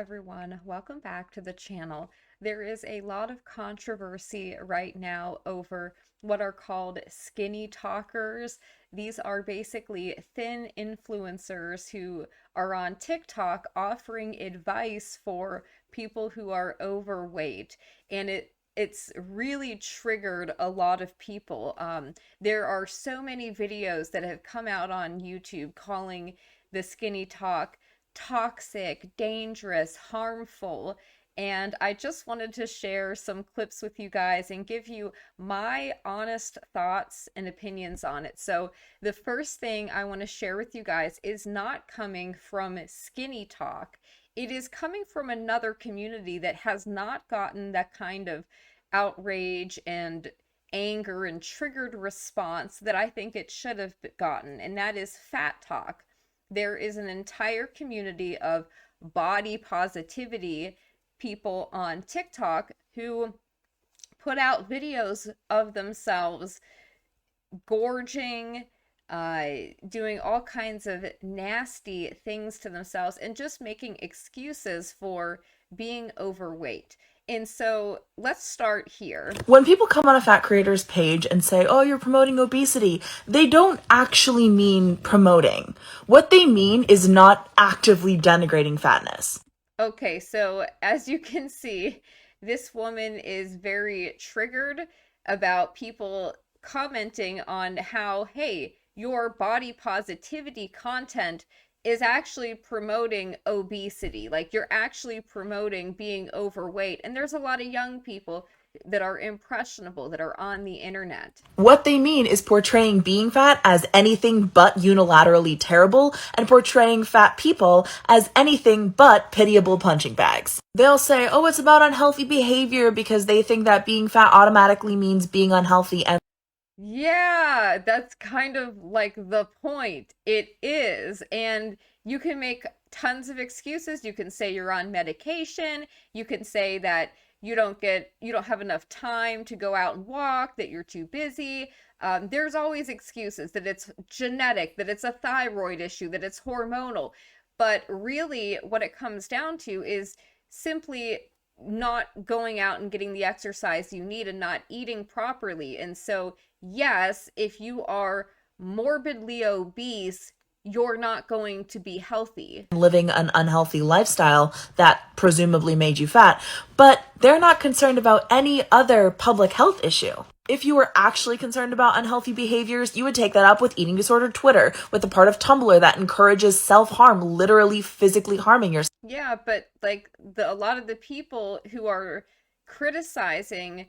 everyone, welcome back to the channel. There is a lot of controversy right now over what are called skinny talkers. These are basically thin influencers who are on TikTok offering advice for people who are overweight, and it's really triggered a lot of people. There are so many videos that have come out on YouTube calling the SkinnyTok toxic, dangerous, harmful. And I just wanted to share some clips with you guys and give you my honest thoughts and opinions on it. So, the first thing I want to share with you guys is not coming from SkinnyTok. It is coming from another community that has not gotten that kind of outrage and anger and triggered response that I think it should have gotten, and that is Fat Talk. There is an entire community of body positivity people on TikTok who put out videos of themselves gorging, doing all kinds of nasty things to themselves, and just making excuses for being overweight. And so let's start here. When people come on a fat creators page and say, oh, you're promoting obesity, they don't actually mean promoting. What they mean is not actively denigrating fatness. Okay, so as you can see, this woman is very triggered about people commenting on how, hey, your body positivity content is actually promoting obesity. Like, you're actually promoting being overweight. And there's a lot of young people that are impressionable that are on the internet. What they mean is portraying being fat as anything but unilaterally terrible and portraying fat people as anything but pitiable punching bags. They'll say, oh, it's about unhealthy behavior because they think that being fat automatically means being unhealthy. And yeah, that's kind of like the point. It is. And you can make tons of excuses. You can say you're on medication. You can say that you don't have enough time to go out and walk, that you're too busy. There's always excuses that it's genetic, that it's a thyroid issue, that it's hormonal. But really, what it comes down to is simply not going out and getting the exercise you need and not eating properly. And so, yes, if you are morbidly obese, you're not going to be healthy. Living an unhealthy lifestyle that presumably made you fat, but they're not concerned about any other public health issue. If you were actually concerned about unhealthy behaviors, you would take that up with eating disorder Twitter, with the part of Tumblr that encourages self-harm, literally physically harming yourself. Yeah, but like a lot of the people who are criticizing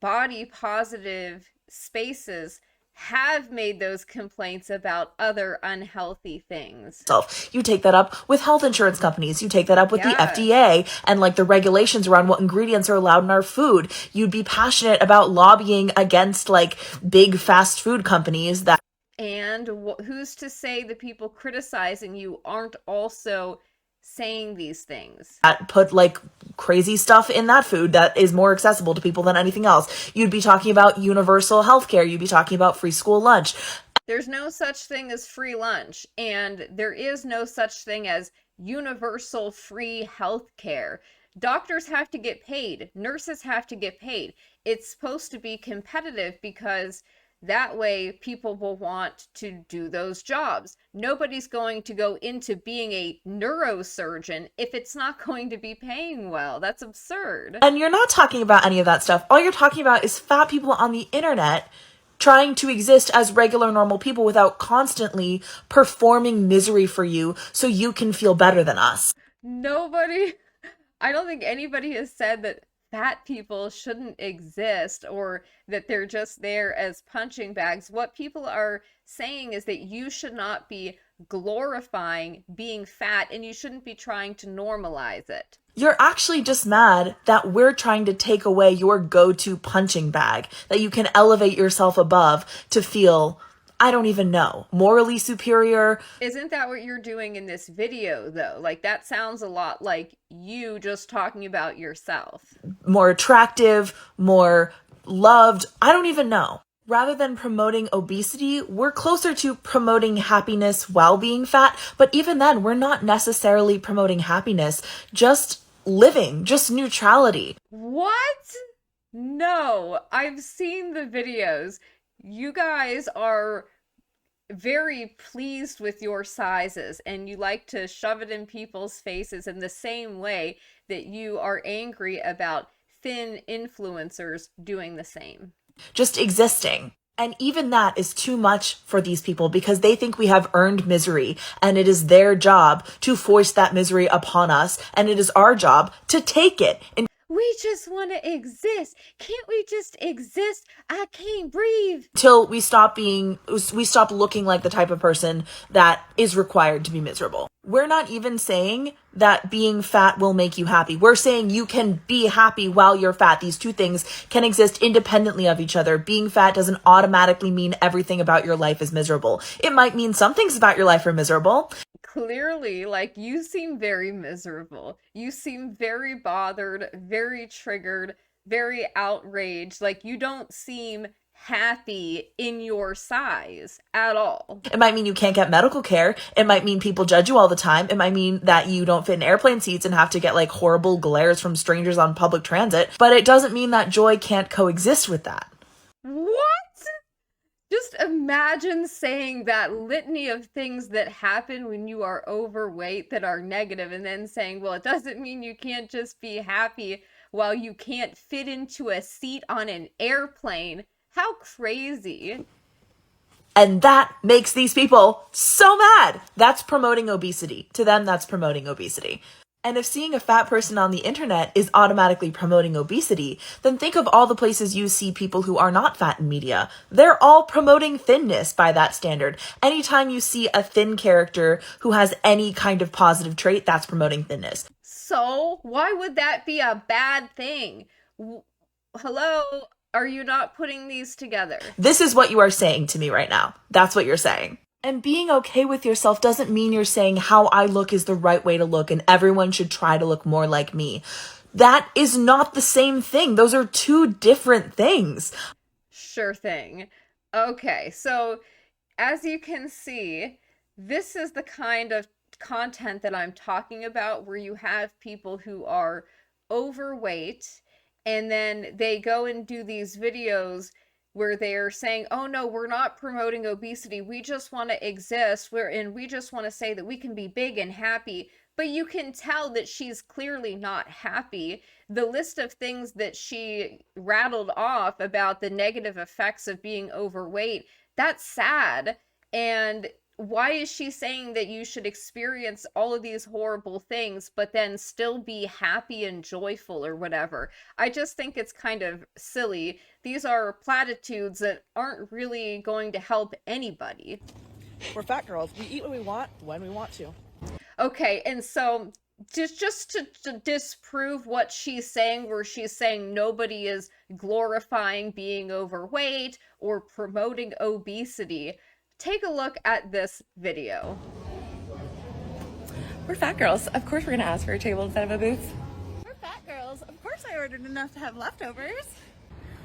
body positive spaces have made those complaints about other unhealthy things. You take that up with health insurance companies. You take that up with the Yes. FDA and like the regulations around what ingredients are allowed in our food. You'd be passionate about lobbying against like big fast food companies that. And who's to say the people criticizing you aren't also saying these things? That put like crazy stuff in that food that is more accessible to people than anything else. You'd be talking about universal healthcare. You'd be talking about free school lunch. There's no such thing as free lunch, and there is no such thing as universal free healthcare. Doctors have to get paid, nurses have to get paid. It's supposed to be competitive because that way people will want to do those jobs. Nobody's going to go into being a neurosurgeon if it's not going to be paying well. That's absurd. And you're not talking about any of that stuff. All you're talking about is fat people on the internet trying to exist as regular, normal people without constantly performing misery for you so you can feel better than us. I don't think anybody has said that fat people shouldn't exist or that they're just there as punching bags. What people are saying is that you should not be glorifying being fat and you shouldn't be trying to normalize it. You're actually just mad that we're trying to take away your go-to punching bag, that you can elevate yourself above to feel, I don't even know, morally superior. Isn't that what you're doing in this video, though? Like, that sounds a lot like you just talking about yourself. More attractive, more loved. I don't even know. Rather than promoting obesity, we're closer to promoting happiness while being fat. But even then, we're not necessarily promoting happiness, just living, just neutrality. What? No, I've seen the videos. You guys are very pleased with your sizes and you like to shove it in people's faces in the same way that you are angry about thin influencers doing the same. Just existing. And even that is too much for these people because they think we have earned misery and it is their job to force that misery upon us and it is our job to take it. And We just want to exist. Can't we just exist? I can't breathe. until we stop looking like the type of person that is required to be miserable. We're not even saying that being fat will make you happy. We're saying you can be happy while you're fat. These two things can exist independently of each other. Being fat doesn't automatically mean everything about your life is miserable. It might mean some things about your life are miserable. Clearly, like, you seem very miserable. You seem very bothered, very triggered, very outraged. Like, you don't seem happy in your size at all. It might mean you can't get medical care. It might mean people judge you all the time. It might mean that you don't fit in airplane seats and have to get like horrible glares from strangers on public transit. But it doesn't mean that joy can't coexist with that. What? Just imagine saying that litany of things that happen when you are overweight that are negative, and then saying, well, it doesn't mean you can't just be happy while you can't fit into a seat on an airplane. How crazy. And that makes these people so mad. That's promoting obesity. To them, that's promoting obesity. And if seeing a fat person on the internet is automatically promoting obesity, then think of all the places you see people who are not fat in media. They're all promoting thinness by that standard. Anytime you see a thin character who has any kind of positive trait, that's promoting thinness. So, why would that be a bad thing? Hello? Are you not putting these together? This is what you are saying to me right now. That's what you're saying. And being okay with yourself doesn't mean you're saying how I look is the right way to look and everyone should try to look more like me. That is not the same thing. Those are two different things. Sure thing. Okay, so as you can see, this is the kind of content that I'm talking about where you have people who are overweight and then they go and do these videos where they're saying, "Oh no, we're not promoting obesity. We just want to exist. We just want to say that we can be big and happy." But you can tell that she's clearly not happy. The list of things that she rattled off about the negative effects of being overweight, that's sad. And why is she saying that you should experience all of these horrible things but then still be happy and joyful or whatever? I just think it's kind of silly. These are platitudes that aren't really going to help anybody. We're fat girls. We eat what we want when we want to. Okay, and so just to disprove what she's saying, where she's saying nobody is glorifying being overweight or promoting obesity, take a look at this video. We're fat girls. Of course we're gonna ask for a table instead of a booth. We're fat girls. Of course I ordered enough to have leftovers.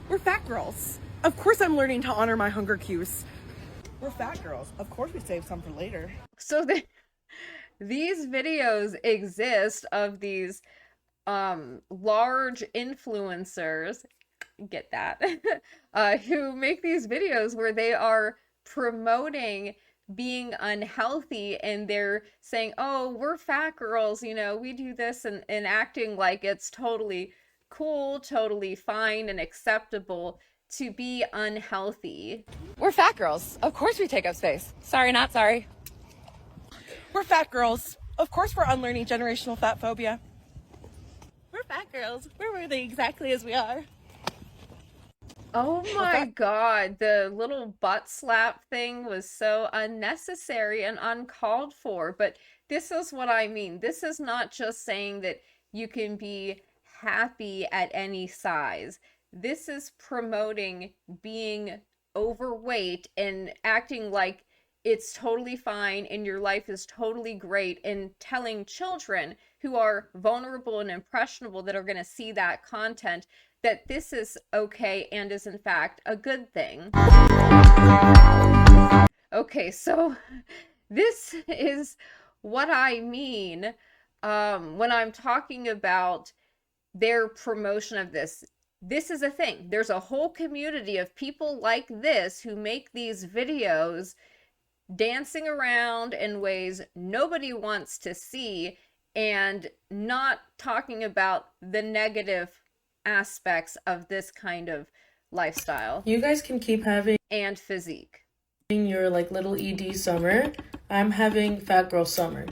We're fat girls. Of course I'm learning to honor my hunger cues. We're fat girls. Of course we save some for later. So these videos exist of these large influencers, get that, who make these videos where they are promoting being unhealthy and they're saying, "Oh, we're fat girls, you know, we do this," and acting like it's totally cool, totally fine and acceptable to be unhealthy. We're fat girls. Of course we take up space. Sorry, not sorry. We're fat girls. Of course we're unlearning generational fat phobia. We're fat girls. We're worthy exactly as we are. Oh my God, the little butt slap thing was so unnecessary and uncalled for. But this is what I mean. This is not just saying that you can be happy at any size. This is promoting being overweight and acting like it's totally fine and your life is totally great, and telling children who are vulnerable and impressionable that are going to see that content that this is okay and is in fact a good thing. Okay, so this is what I mean when I'm talking about their promotion of this. This is a thing. There's a whole community of people like this who make these videos dancing around in ways nobody wants to see and not talking about the negative aspects of this kind of lifestyle You guys can keep having and physique. your like little ED summer. I'm having fat girl summer.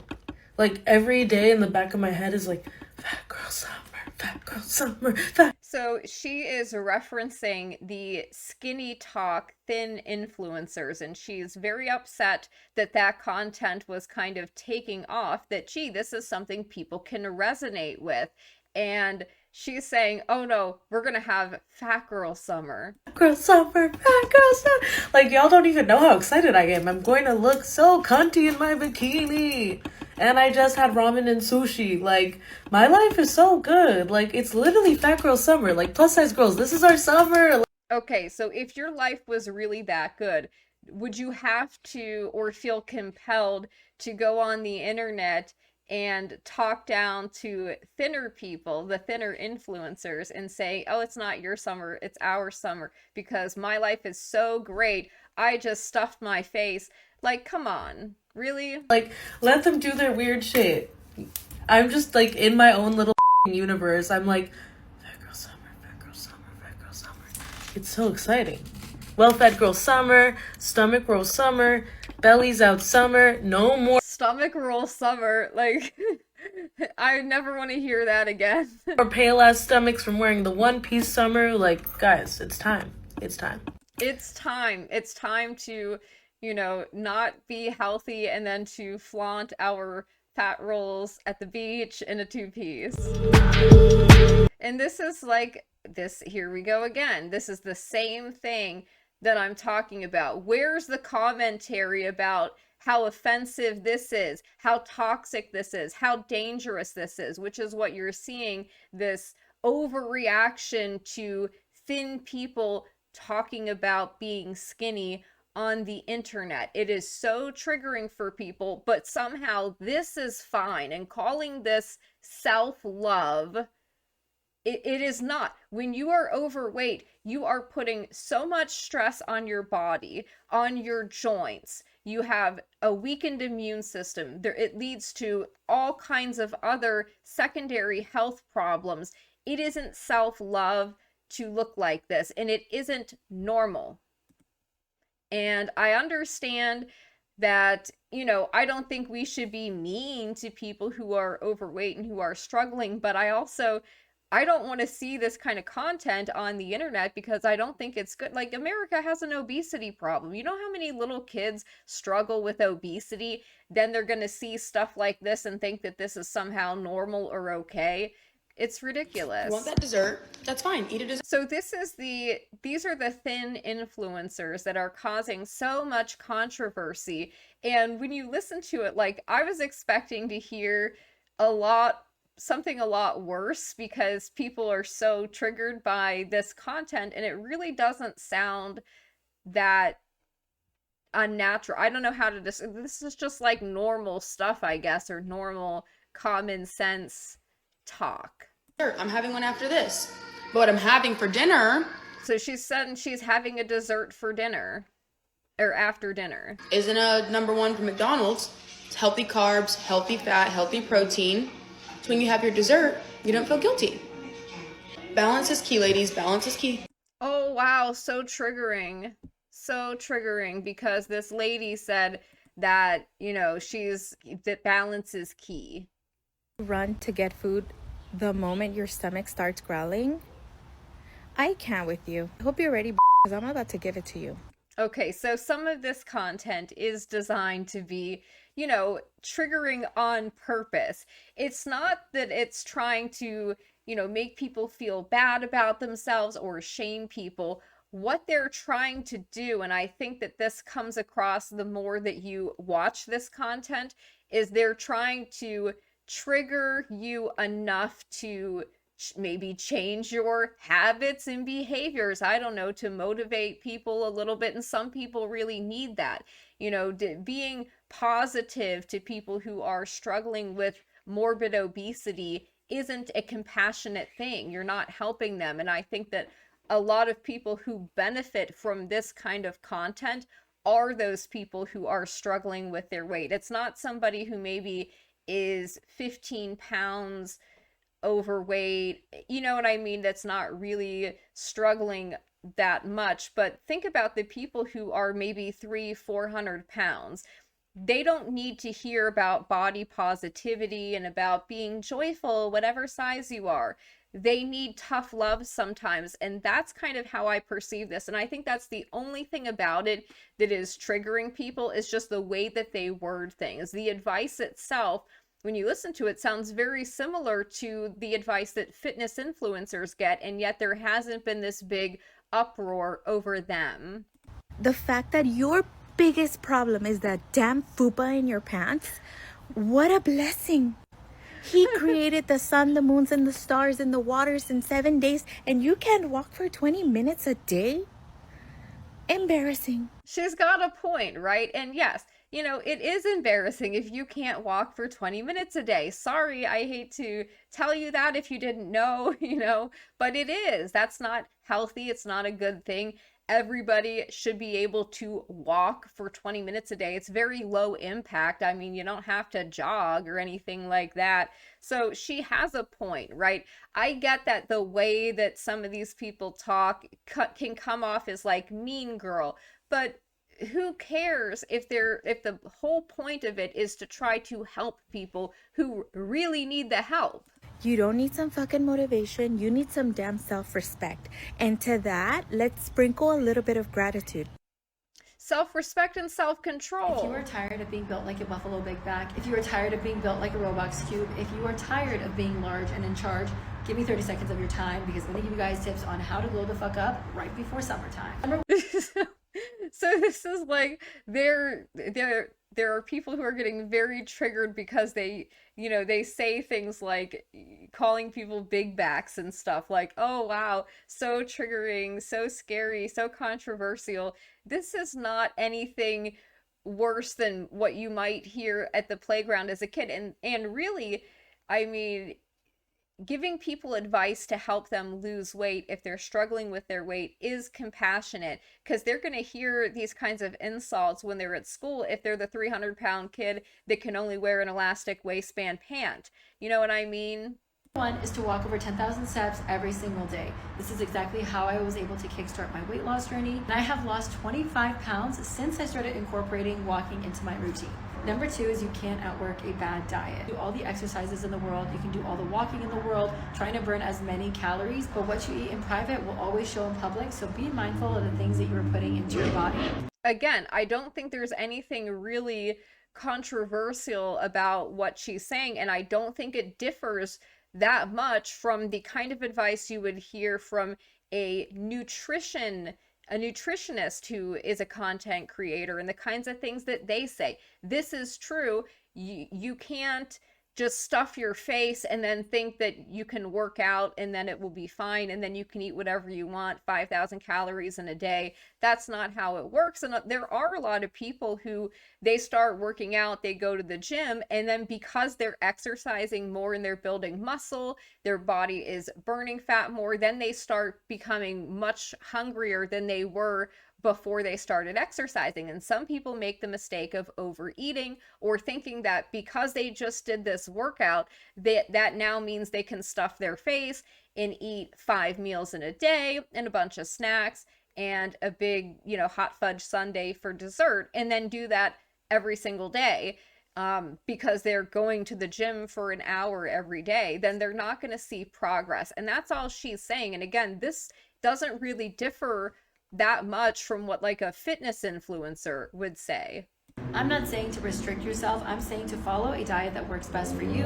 Like every day in the back of my head is like fat girl summer, fat girl summer, fat. So she is referencing the SkinnyTok thin influencers, and she's very upset that that content was kind of taking off, that, gee, this is something people can resonate with. And she's saying, oh no, we're gonna have fat girl summer. Girl summer, fat girl summer. Like y'all don't even know how excited I am. I'm going to look so cunty in my bikini. And I just had ramen and sushi. Like, my life is so good. Like, it's literally fat girl summer. Like, plus size girls, this is our summer. Okay, so if your life was really that good, would you have to or feel compelled to go on the internet and talk down to thinner people, the thinner influencers, and say, oh, it's not your summer, it's our summer, because my life is so great, I just stuffed my face. Like, come on, really? Like, let them do their weird shit. I'm just, like, in my own little universe. I'm like, fat girl summer, fat girl summer, fat girl summer. It's so exciting. Well-fed girl summer, stomach roll summer, bellies out summer, no more Stomach roll summer, like, I never want to hear that again. or pale-ass stomachs from wearing the one-piece summer. Like, guys, it's time. It's time. It's time. It's time to, not be healthy and then to flaunt our fat rolls at the beach in a two-piece. And this is like, here we go again. This is the same thing that I'm talking about. Where's the commentary about how offensive this is, how toxic this is, how dangerous this is, which is what you're seeing, this overreaction to thin people talking about being skinny on the internet. It is so triggering for people, but somehow this is fine. And calling this self-love, it is not. When you are overweight, you are putting so much stress on your body, on your joints. You have a weakened immune system. It leads to all kinds of other secondary health problems. It isn't self-love to look like this, and it isn't normal. And I understand that, I don't think we should be mean to people who are overweight and who are struggling, but I don't want to see this kind of content on the internet because I don't think it's good. Like, America has an obesity problem. You know how many little kids struggle with obesity? Then they're going to see stuff like this and think that this is somehow normal or okay. It's ridiculous. You want that dessert? That's fine. Eat a dessert. So these are the thin influencers that are causing so much controversy. And when you listen to it, like, I was expecting to hear something a lot worse because people are so triggered by this content, and it really doesn't sound that unnatural. I don't know how to this is just like normal stuff, I guess, or normal common sense talk. I'm having one after this. But what I'm having for dinner, So she said she's having a dessert for dinner or after dinner. isn't a number one from McDonald's. It's healthy carbs, healthy fat, healthy protein. So when you have your dessert, you don't feel guilty. Balance is key, ladies. Balance is key. Oh wow, so triggering. So triggering because this lady said that, that balance is key. Run to get food the moment your stomach starts growling? I can't with you. I hope you're ready because I'm about to give it to you. Okay, so some of this content is designed to be, triggering on purpose. It's not that it's trying to, make people feel bad about themselves or shame people. What they're trying to do, and I think that this comes across the more that you watch this content, is they're trying to trigger you enough to maybe change your habits and behaviors, I don't know, to motivate people a little bit. And some people really need that, being positive to people who are struggling with morbid obesity isn't a compassionate thing. You're not helping them. And I think that a lot of people who benefit from this kind of content are those people who are struggling with their weight. It's not somebody who maybe is 15 pounds overweight, you know what I mean, that's not really struggling that much. But think about the people who are maybe 400 pounds. They don't need to hear about body positivity and about being joyful, whatever size you are. They need tough love sometimes. And that's kind of how I perceive this. And I think that's the only thing about it that is triggering people, is just the way that they word things. The advice itself, when you listen to it, sounds very similar to the advice that fitness influencers get, and yet there hasn't been this big uproar over them. The fact that your biggest problem is that damn fupa in your pants, what a blessing. He created the sun, the moons, and the stars and the waters in 7 days, and you can't walk for 20 minutes a day? Embarrassing. She's got a point, right? And yes, it is embarrassing if you can't walk for 20 minutes a day. Sorry, I hate to tell you that if you didn't know, but it is. That's not healthy. It's not a good thing. Everybody should be able to walk for 20 minutes a day. It's very low impact. I mean, you don't have to jog or anything like that. So she has a point, right? I get that the way that some of these people talk can come off as like mean girl, but who cares if the whole point of it is to try to help people who really need the help? You don't need some fucking motivation. You need some damn self-respect. And to that, let's sprinkle a little bit of gratitude. Self-respect and self-control. If you are tired of being built like a Buffalo Big Back, if you are tired of being built like a Roblox Cube, if you are tired of being large and in charge, give me 30 seconds of your time, because I'm going to give you guys tips on how to glow the fuck up right before summertime. So this is like, there are people who are getting very triggered because they say things like calling people big backs and stuff, like, oh wow, so triggering, so scary, so controversial. This is not anything worse than what you might hear at the playground as a kid. And really, I mean, giving people advice to help them lose weight if they're struggling with their weight is compassionate, because they're going to hear these kinds of insults when they're at school if they're the 300-pound kid that can only wear an elastic waistband pant. You know what I mean? One is to walk over 10,000 steps every single day. This is exactly how I was able to kickstart my weight loss journey. And I have lost 25 pounds since I started incorporating walking into my routine. Number 2 is you can't outwork a bad diet. Do all the exercises in the world, you can do all the walking in the world, trying to burn as many calories, but what you eat in private will always show in public, so be mindful of the things that you're putting into your body. Again, I don't think there's anything really controversial about what she's saying, and I don't think it differs that much from the kind of advice you would hear from a nutritionist who is a content creator, and the kinds of things that they say. This is true. You can't just stuff your face and then think that you can work out and then it will be fine and then you can eat whatever you want, 5,000 calories in a day. That's not how it works. And there are a lot of people who they start working out, they go to the gym, and then because they're exercising more and they're building muscle, their body is burning fat more, then they start becoming much hungrier than they were before they started exercising. And some people make the mistake of overeating or thinking that because they just did this workout, that now means they can stuff their face and eat 5 meals in a day and a bunch of snacks and a big, hot fudge sundae for dessert, and then do that every single day. Because they're going to the gym for an hour every day, then they're not going to see progress. And that's all she's saying. And again, this doesn't really differ that much from what like a fitness influencer would say. I'm not saying to restrict yourself. I'm saying to follow a diet that works best for you,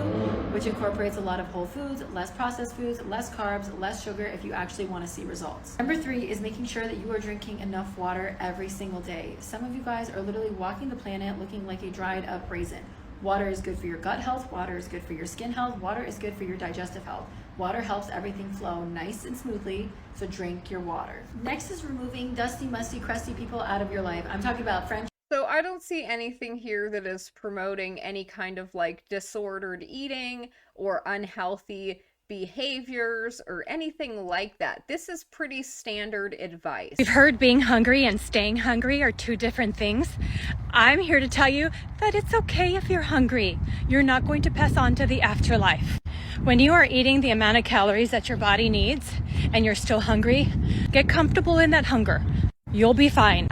which incorporates a lot of whole foods, less processed foods, less carbs, less sugar if you actually want to see results. Number 3 is making sure that you are drinking enough water every single day. Some of you guys are literally walking the planet looking like a dried up raisin. Water is good for your gut health. Water is good for your skin health. Water is good for your digestive health. Water helps everything flow nice and smoothly, so drink your water. Next is removing dusty, musty, crusty people out of your life. I'm talking about friends. So I don't see anything here that is promoting any kind of like disordered eating or unhealthy behaviors or anything like that. This is pretty standard advice. We've heard being hungry and staying hungry are two different things. I'm here to tell you that it's okay if you're hungry. You're not going to pass on to the afterlife. When you are eating the amount of calories that your body needs and you're still hungry, get comfortable in that hunger. You'll be fine.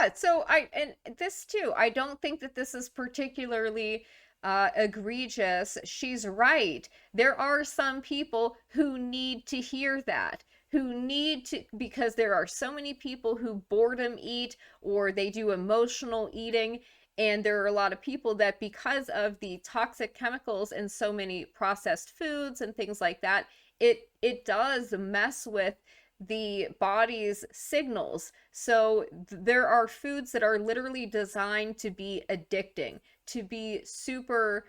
Yeah, so and this too, I don't think that this is particularly egregious. She's right. There are some people who need to hear that, who need to, because there are so many people who boredom eat or they do emotional eating. And there are a lot of people that, because of the toxic chemicals in so many processed foods and things like that, it does mess with the body's signals. So there are foods that are literally designed to be addicting, to be super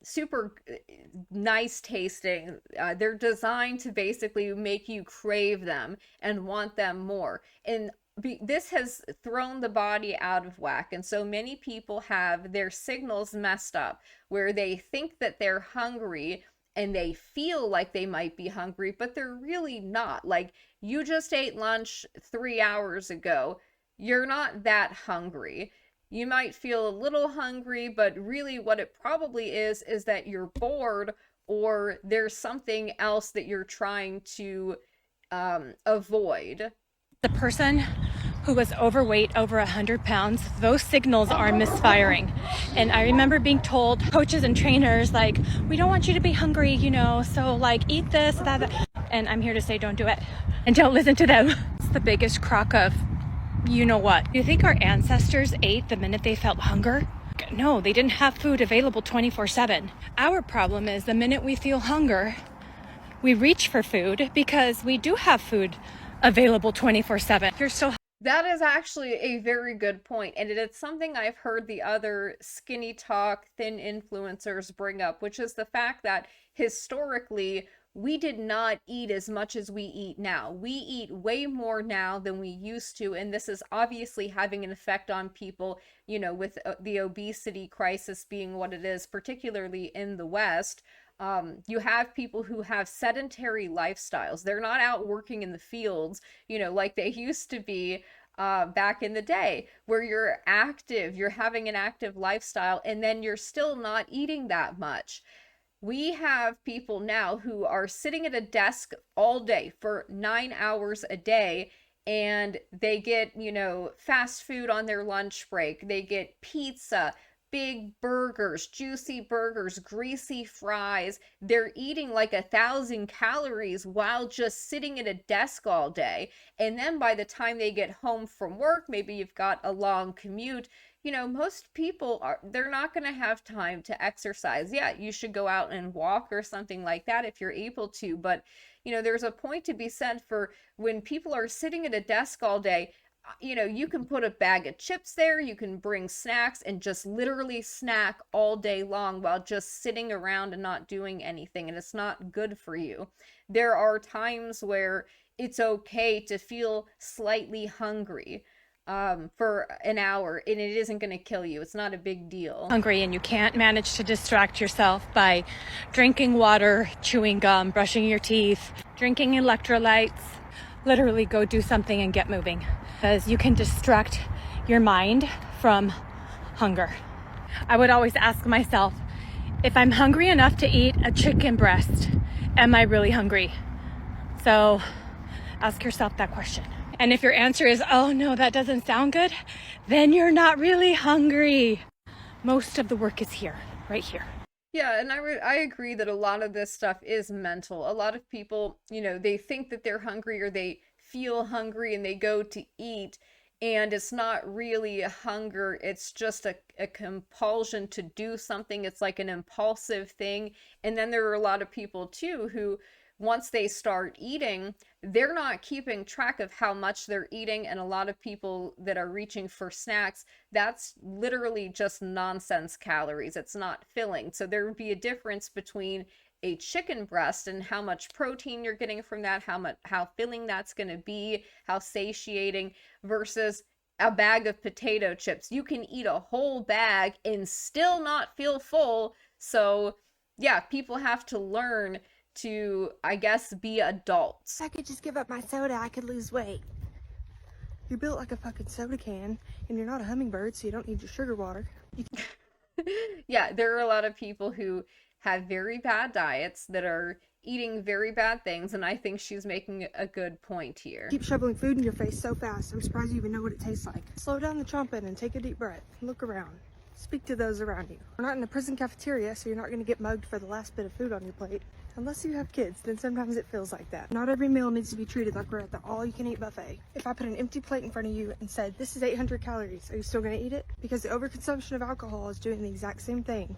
super nice tasting. They're designed to basically make you crave them and want them more. And this has thrown the body out of whack, and so many people have their signals messed up where they think that they're hungry and they feel like they might be hungry, but they're really not. Like, you just ate lunch 3 hours ago. You're not that hungry. You might feel a little hungry, but really what it probably is that you're bored, or there's something else that you're trying to avoid. The person who was overweight, over 100 pounds, those signals are misfiring. And I remember being told, coaches and trainers, like, we don't want you to be hungry, you know, so like eat this, that. And I'm here to say, don't do it. And don't listen to them. It's the biggest crock of, you know what? Do you think our ancestors ate the minute they felt hunger? No, they didn't have food available 24/7. Our problem is the minute we feel hunger, we reach for food because we do have food available 24/7. You're so That is actually a very good point, and it's something I've heard the other SkinnyTok thin influencers bring up, which is the fact that historically we did not eat as much as we eat now. We eat way more now than we used to, and this is obviously having an effect on people, you know, with the obesity crisis being what it is, particularly in the West. You have people who have sedentary lifestyles. They're not out working in the fields, you know, like they used to be back in the day, where you're active, you're having an active lifestyle, and then you're still not eating that much. We have people now who are sitting at a desk all day for 9 hours a day, and they get, you know, fast food on their lunch break. They get pizza, big burgers, juicy burgers, greasy fries. They're eating like 1,000 calories while just sitting at a desk all day. And then by the time they get home from work, maybe you've got a long commute, you know, most people they're not going to have time to exercise. Yeah, you should go out and walk or something like that if you're able to, but you know, there's a point to be said for when people are sitting at a desk all day. You know, you can put a bag of chips there, you can bring snacks and just literally snack all day long while just sitting around and not doing anything, and it's not good for you. There are times where it's okay to feel slightly hungry for an hour, and it isn't going to kill you. It's not a big deal. Hungry and you can't manage to distract yourself by drinking water, chewing gum, brushing your teeth, drinking electrolytes. Literally go do something and get moving, because you can distract your mind from hunger. I would always ask myself, if I'm hungry enough to eat a chicken breast, am I really hungry? So ask yourself that question. And if your answer is, oh no, that doesn't sound good, then you're not really hungry. Most of the work is here, right here. Yeah, and I agree that a lot of this stuff is mental. A lot of people, you know, they think that they're hungry or they feel hungry and they go to eat, and it's not really a hunger. It's just a compulsion to do something. It's like an impulsive thing. And then there are a lot of people too who once they start eating, they're not keeping track of how much they're eating. And a lot of people that are reaching for snacks, that's literally just nonsense calories. It's not filling. So there would be a difference between a chicken breast and how much protein you're getting from that, how filling that's going to be, how satiating, versus a bag of potato chips. You can eat a whole bag and still not feel full. So yeah, people have to learn to, I guess, be adults. If I could just give up my soda, I could lose weight. You're built like a fucking soda can, and you're not a hummingbird, so you don't need your sugar water. Yeah, there are a lot of people who have very bad diets that are eating very bad things, and I think she's making a good point here. Keep shoveling food in your face so fast, I'm surprised you even know what it tastes like. Slow down the chomping and take a deep breath. Look around. Speak to those around you. We're not in a prison cafeteria, so you're not going to get mugged for the last bit of food on your plate. Unless you have kids, then sometimes it feels like that. Not every meal needs to be treated like we're at the all-you-can-eat buffet. If I put an empty plate in front of you and said, this is 800 calories, are you still going to eat it? Because the overconsumption of alcohol is doing the exact same thing.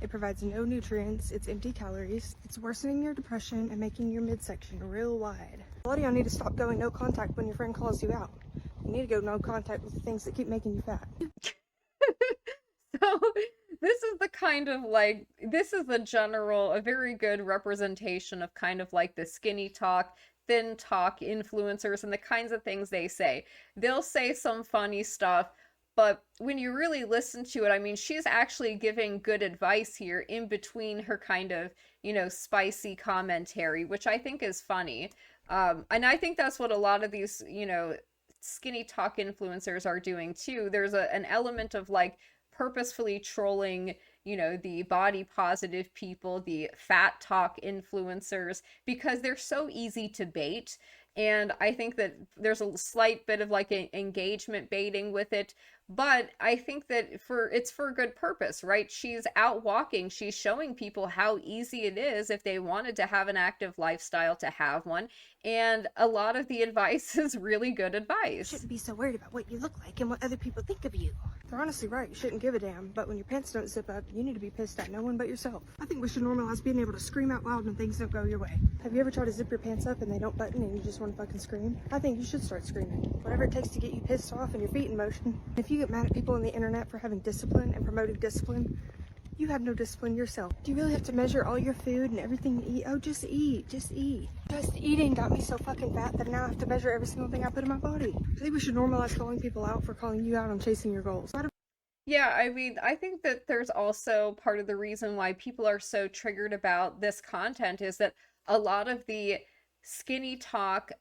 It provides no nutrients, it's empty calories, it's worsening your depression and making your midsection real wide. A lot of y'all need to stop going no contact when your friend calls you out. You need to go no contact with the things that keep making you fat. So this is the kind of like, this is the general, a very good representation of kind of like the SkinnyTok, thin talk influencers and the kinds of things they say. They'll say some funny stuff, but when you really listen to it, I mean, she's actually giving good advice here in between her kind of, spicy commentary, which I think is funny. And I think that's what a lot of these, SkinnyTok influencers are doing too. There's an element of like purposefully trolling, the body positive people, the fat talk influencers, because they're so easy to bait. And I think that there's a slight bit of like engagement baiting with it, but I think that it's for a good purpose, right? She's out walking, she's showing people how easy it is if they wanted to have an active lifestyle to have one, and a lot of the advice is really good You advice. shouldn't be so worried about what you look like and what other people think of you. They're honestly right, you shouldn't give a damn, but when your pants don't zip up, you need to be pissed at no one but yourself. I think we should normalize being able to scream out loud when things don't go your way. Have you ever tried to zip your pants up and they don't button and you just want to fucking scream? I think you should start screaming. Whatever it takes to get you pissed off and your feet in motion. If you get mad at people on the internet for having discipline and promoting discipline, you have no discipline yourself. Do you really have to measure all your food and everything you eat? Oh, just eat, just eat. Just eating got me so fucking fat that now I have to measure every single thing I put in my body. I think we should normalize calling people out for calling you out on chasing your goals. Yeah, I mean, I think that there's also part of the reason why people are so triggered about this content is that a lot of the SkinnyTok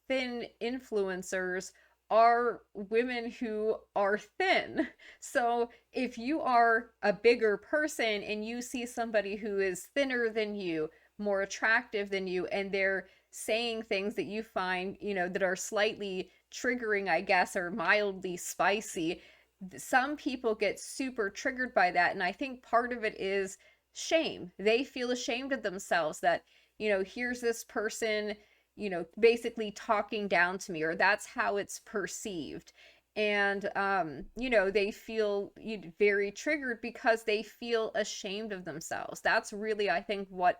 thin influencers are women who are thin. So if you are a bigger person and you see somebody who is thinner than you, more attractive than you, and they're saying things that you find, that are slightly triggering, I guess, or mildly spicy, some people get super triggered by that. And I think part of it is shame. They feel ashamed of themselves that, here's this person, basically talking down to me, or that's how it's perceived. And, they feel very triggered because they feel ashamed of themselves. That's really, I think, what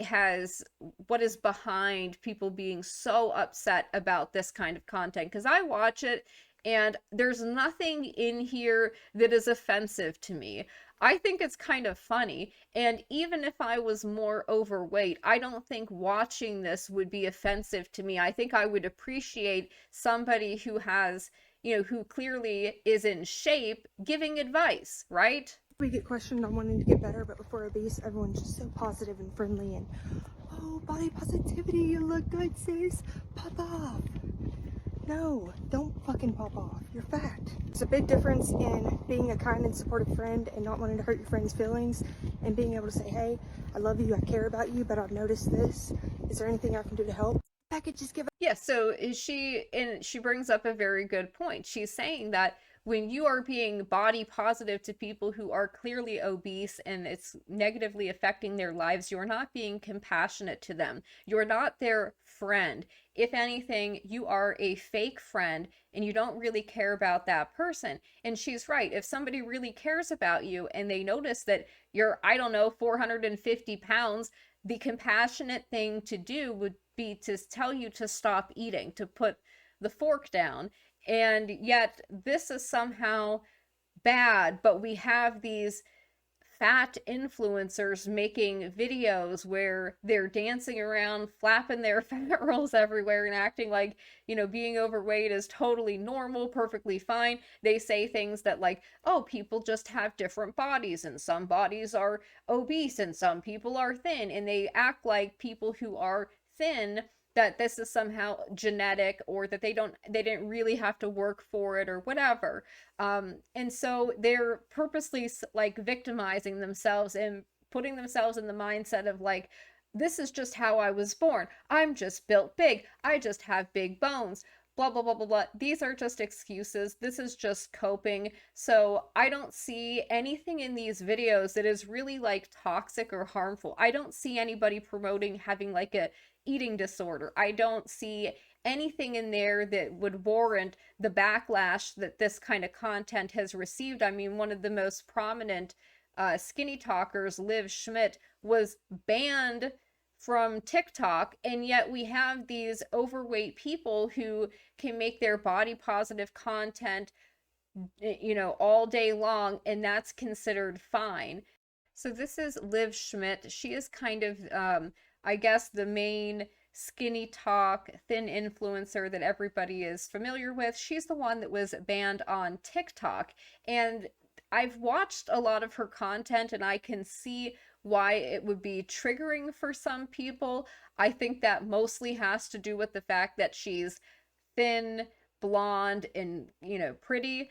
is behind people being so upset about this kind of content, because I watch it and there's nothing in here that is offensive to me. I think it's kind of funny, and even if I was more overweight, I don't think watching this would be offensive to me. I think I would appreciate somebody who has, who clearly is in shape giving advice, right? We get questioned on wanting to get better, but before obese, everyone's just so positive and friendly and, oh, body positivity, you look good, sis, pop off. No, don't fucking pop off. You're fat. There's a big difference in being a kind and supportive friend and not wanting to hurt your friend's feelings and being able to say, hey, I love you, I care about you, but I've noticed this. Is there anything I can do to help? I could just give a Yeah, so she brings up a very good point. She's saying that when you are being body positive to people who are clearly obese and it's negatively affecting their lives, you're not being compassionate to them. You're not their friend. If anything, you are a fake friend and you don't really care about that person. And she's right. If somebody really cares about you and they notice that you're, I don't know, 450 pounds, the compassionate thing to do would be to tell you to stop eating, to put the fork down. And yet, this is somehow bad, but we have these fat influencers making videos where they're dancing around, flapping their fat rolls everywhere, and acting like, being overweight is totally normal, perfectly fine. They say things that, like, oh, people just have different bodies, and some bodies are obese, and some people are thin, and they act like people who are thin, that this is somehow genetic, or that they didn't really have to work for it or whatever. And so they're purposely like victimizing themselves and putting themselves in the mindset of like, this is just how I was born. I'm just built big. I just have big bones. Blah, blah, blah, blah, blah. These are just excuses. This is just coping. So I don't see anything in these videos that is really like toxic or harmful. I don't see anybody promoting having like a eating disorder. I don't see anything in there that would warrant the backlash that this kind of content has received. I mean, one of the most prominent skinny talkers, Liv Schmidt, was banned from TikTok, and yet we have these overweight people who can make their body positive content, all day long, and that's considered fine. So this is Liv Schmidt. She is kind of, I guess, the main SkinnyTok thin influencer that everybody is familiar with. She's the one that was banned on TikTok. And I've watched a lot of her content, and I can see why it would be triggering for some people. I think that mostly has to do with the fact that she's thin, blonde, and, pretty.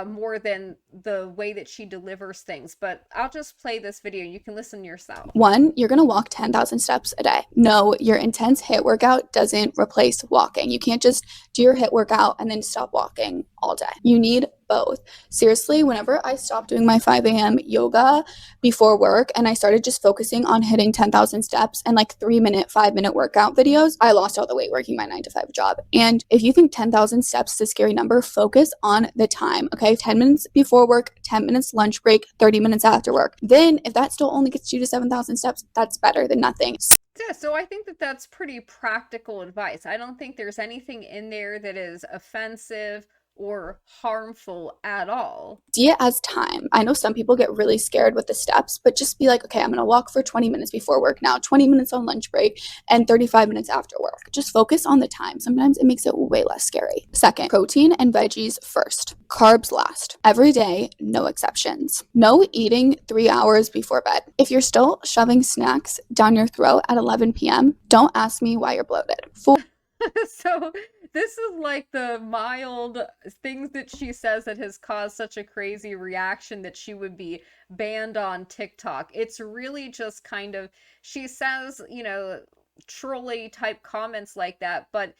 More than the way that she delivers things. But I'll just play this video. You can listen yourself. 1, you're going to walk 10,000 steps a day. No, your intense HIIT workout doesn't replace walking. You can't just do your HIIT workout and then stop walking all day. You need both. Seriously, whenever I stopped doing my 5 a.m. yoga before work and I started just focusing on hitting 10,000 steps and like 3-minute, 5-minute workout videos, I lost all the weight working my 9-to-5 job. And if you think 10,000 steps is a scary number, focus on the time, okay? 10 minutes before work, 10 minutes lunch break, 30 minutes after work. Then if that still only gets you to 7,000 steps, that's better than nothing. Yeah, so I think that that's pretty practical advice. I don't think there's anything in there that is offensive or harmful at all. See it as time. I know some people get really scared with the steps, but just be like, okay, I'm going to walk for 20 minutes before work now, 20 minutes on lunch break, and 35 minutes after work. Just focus on the time. Sometimes it makes it way less scary. Second, protein and veggies first. Carbs last. Every day, no exceptions. No eating 3 hours before bed. If you're still shoving snacks down your throat at 11 p.m., don't ask me why you're bloated. So this is like the mild things that she says that has caused such a crazy reaction that she would be banned on TikTok. It's really just kind of, she says, trolly type comments like that, but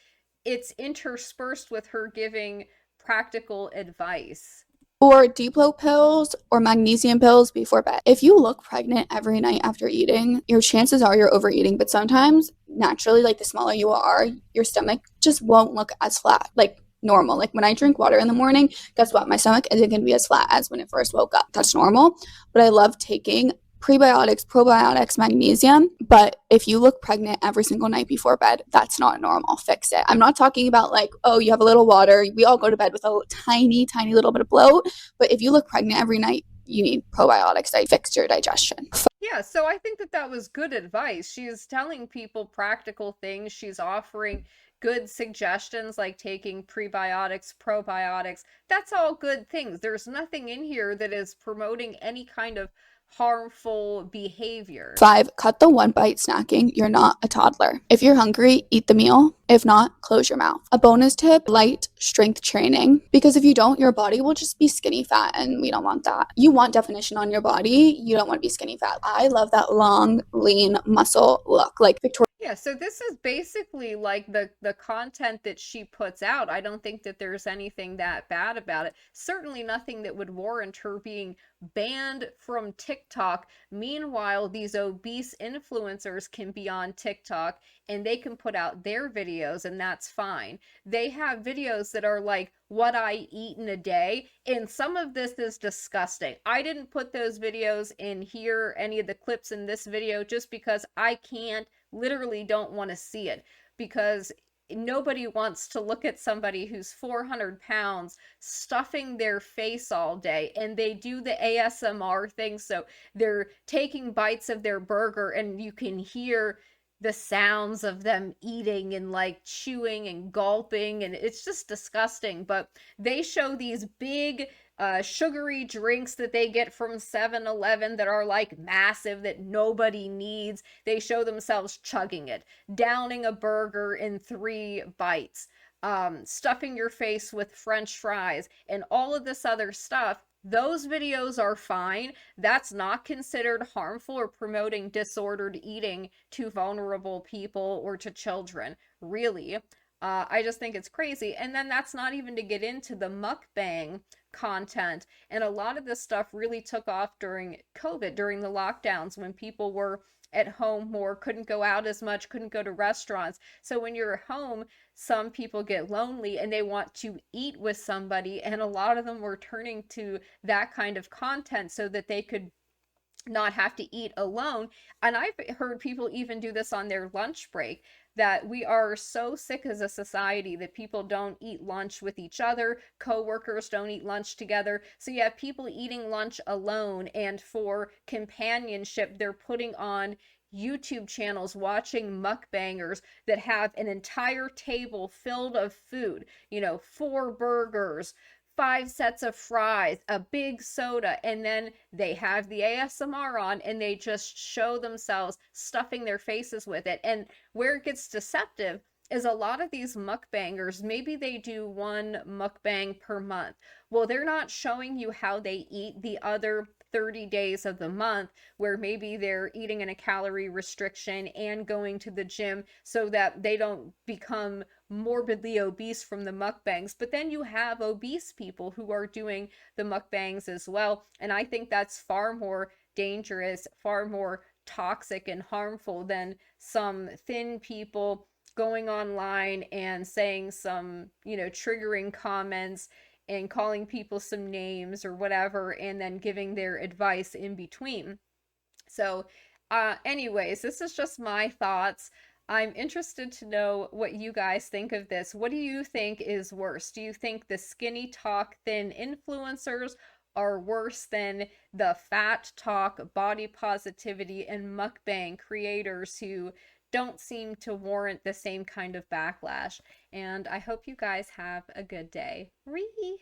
it's interspersed with her giving practical advice. Or Depot pills or magnesium pills before bed. If you look pregnant every night after eating, your chances are you're overeating, but sometimes naturally, like the smaller you are, your stomach just won't look as flat, like normal. Like when I drink water in the morning, guess what? My stomach isn't going to be as flat as when it first woke up. That's normal, but I love taking prebiotics, probiotics, magnesium. But if you look pregnant every single night before bed, that's not normal. Fix it. I'm not talking about like, oh, you have a little water. We all go to bed with a tiny, tiny little bit of bloat. But if you look pregnant every night, you need probiotics that fix your digestion. Yeah, so I think that that was good advice. She's telling people practical things. She's offering good suggestions like taking prebiotics, probiotics. That's all good things. There's nothing in here that is promoting any kind of harmful behavior. 5, cut the one bite snacking. You're not a toddler. If you're hungry, eat the meal. If not, close your mouth. A bonus tip, light strength training. Because if you don't, your body will just be skinny fat, and we don't want that. You want definition on your body. You don't want to be skinny fat. I love that long, lean muscle look. Like Victoria. Yeah, so this is basically like the content that she puts out. I don't think that there's anything that bad about it. Certainly nothing that would warrant her being banned from TikTok. Meanwhile, these obese influencers can be on TikTok and they can put out their videos and that's fine. They have videos that are like what I eat in a day, and some of this is disgusting. I didn't put those videos in here, any of the clips in this video, just because I can't, literally don't want to see it, because nobody wants to look at somebody who's 400 pounds stuffing their face all day, and they do the ASMR thing, so they're taking bites of their burger and you can hear the sounds of them eating and like chewing and gulping, and it's just disgusting. But they show these big sugary drinks that they get from 7-Eleven that are like massive that nobody needs. They show themselves chugging it, downing a burger in 3 bites, stuffing your face with French fries, and all of this other stuff. Those videos are fine. That's not considered harmful or promoting disordered eating to vulnerable people or to children, really. I just think it's crazy. And then that's not even to get into the mukbang content. And a lot of this stuff really took off during COVID, during the lockdowns, when people were at home more, couldn't go out as much, couldn't go to restaurants. So when you're at home, some people get lonely and they want to eat with somebody, and a lot of them were turning to that kind of content so that they could not have to eat alone. And I've heard people even do this on their lunch break, that we are so sick as a society that people don't eat lunch with each other, coworkers don't eat lunch together. So you have people eating lunch alone, and for companionship, they're putting on YouTube channels, watching mukbangers that have an entire table filled of food, 4 burgers, 5 sets of fries, a big soda, and then they have the ASMR on and they just show themselves stuffing their faces with it. And where it gets deceptive is a lot of these mukbangers, maybe they do one mukbang per month. Well, they're not showing you how they eat the other 30 days of the month, where maybe they're eating in a calorie restriction and going to the gym so that they don't become morbidly obese from the mukbangs. But then you have obese people who are doing the mukbangs as well. And I think that's far more dangerous, far more toxic and harmful than some thin people going online and saying some, triggering comments and calling people some names or whatever, and then giving their advice in between. So, anyways, this is just my thoughts. I'm interested to know what you guys think of this. What do you think is worse? Do you think the SkinnyTok thin influencers are worse than the fat talk, body positivity, and mukbang creators who don't seem to warrant the same kind of backlash? And I hope you guys have a good day. Ree!